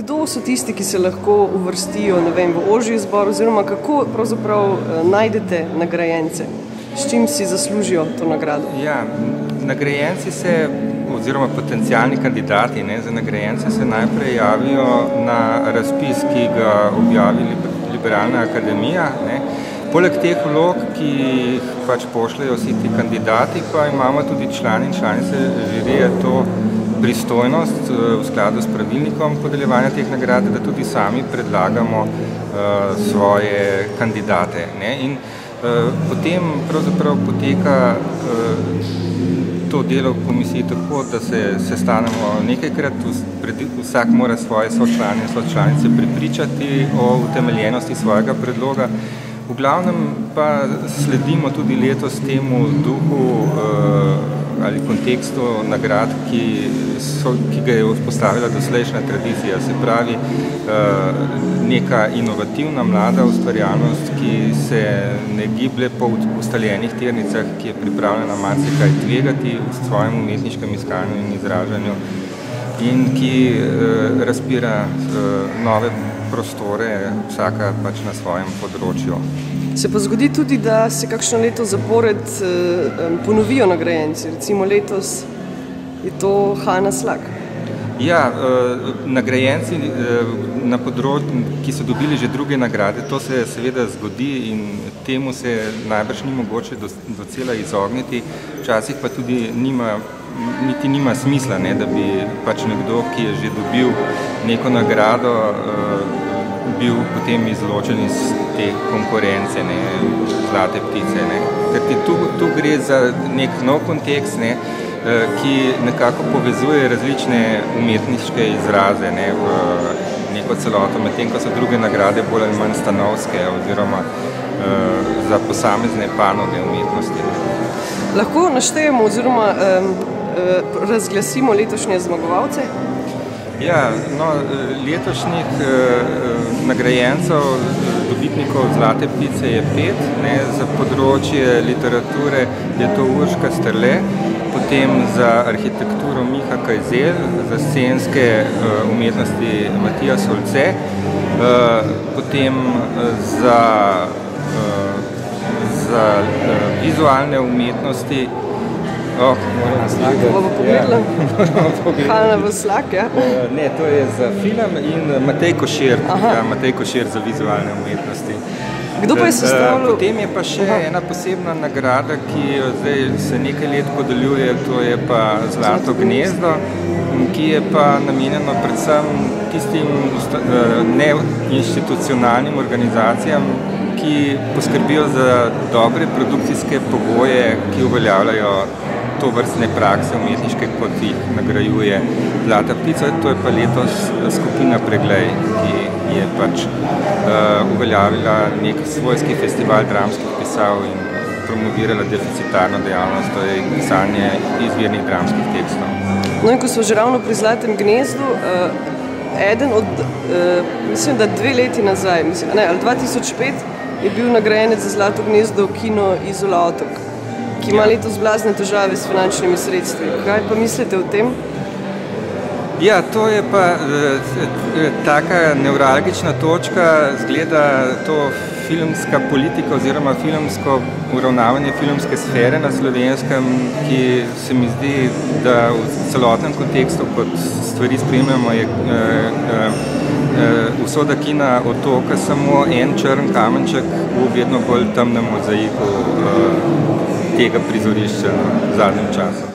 kdo so tisti, ki se lahko uvrstijo, ne vem, v ožji izbor, oziroma kako pravzaprav najdete nagrajence? S čim si zaslužijo to nagrado? Ja, nagrajenci se, oziroma potencialni kandidati za nagrajence se najprej javijo na razpis, ki ga objavi Liberalna akademija. Poleg teh vlog, ki jih pač pošljajo vsi ti kandidati, pa imamo tudi člani in članice žirije to pristojnost v skladu s pravilnikom podeljevanja teh nagrad, da tudi sami predlagamo svoje kandidate. In potem pravzaprav poteka to delo v komisiji tako, da se sestanemo nekajkrat, vsak mora svoje sočlane in sočlanice prepričati o utemeljenosti svojega predloga. V glavnem pa sledimo tudi letos temu duhu ali kontekstu nagrad, ki ga je vzpostavila doslejšnja tradicija, se pravi neka inovativna mlada ustvarjalnost, ki se ne giblje po ustaljenih tirnicah, ki je pripravljena marsikaj tvegati v svojem umetniškem iskanju in izražanju in ki razpira nove prostore, vsaka pač na svojem področju. Se pa zgodi tudi, da se kakšno leto zapored ponovijo nagrajenci. Recimo letos je to Hanna Slak. Ja, nagrajenci na področju, ki so dobili že druge nagrade, to se seveda zgodi in temu se najbrž ni mogoče docela izogniti. Včasih pa tudi niti nima smisla, da bi pač nekdo, ki je že dobil neko nagrado, bil potem izločen iz te konkurence, Zlate ptice. Ker tu gre za nek nov kontekst, ki nekako povezuje različne umetniške izraze v neko celoto, medtem ko so druge nagrade bolj ali manj stanovske oziroma za posamezne panoge umetnosti. Lahko naštejemo oziroma razglasimo letošnje zmagovalce? Ja, letošnjih nagrajencev, dobitnikov Zlate ptice je 5. Za področje literature je to Urška Strle, potem za arhitekturo Miha Kajzel, za scenske umetnosti Matija Solce, potem za vizualne umetnosti Bomo pogledali? Hanna Slak, ja? Ne, to je za film in Matej Košir, Matej Košir za vizualne umetnosti. Kdo pa je sestavljal? Potem je pa še ena posebna nagrada, ki zdaj se nekaj let podeljuje, to je pa Zlato gnezdo, ki je pa namenjeno predvsem tistim neinstitucionalnim organizacijam, ki poskrbijo za dobre produkcijske pogoje, ki uveljavljajo to vrstne prakse umetniške, kot jih nagrajuje Zlata ptica. To je pa letos skupina Preglej, ki je pač uveljavila nek svojski festival dramskih pisav in promovirala deficitarno dejavnost, to je pisanje izvirnih dramskih tekstov. No in ko smo že ravno pri Zlatem gnezdu, eden od, mislim, da 2 leti nazaj, ali 2005, je bil nagrajenec za Zlato gnezdo Kino Izola Otok, ki ima letos blazne težave s finančnimi sredstvi. Kaj pa mislite o tem? Ja, to je pa taka nevralgična točka, zgleda to filmska politika oziroma filmsko uravnavanje filmske sfere na Slovenskem, ki se mi zdi, da v celotnem kontekstu, kot stvari spremljamo, je usoda kina Otoka samo en črn kamenček v vedno bolj temnem mozaiku tega prizorišča v zadnjem času.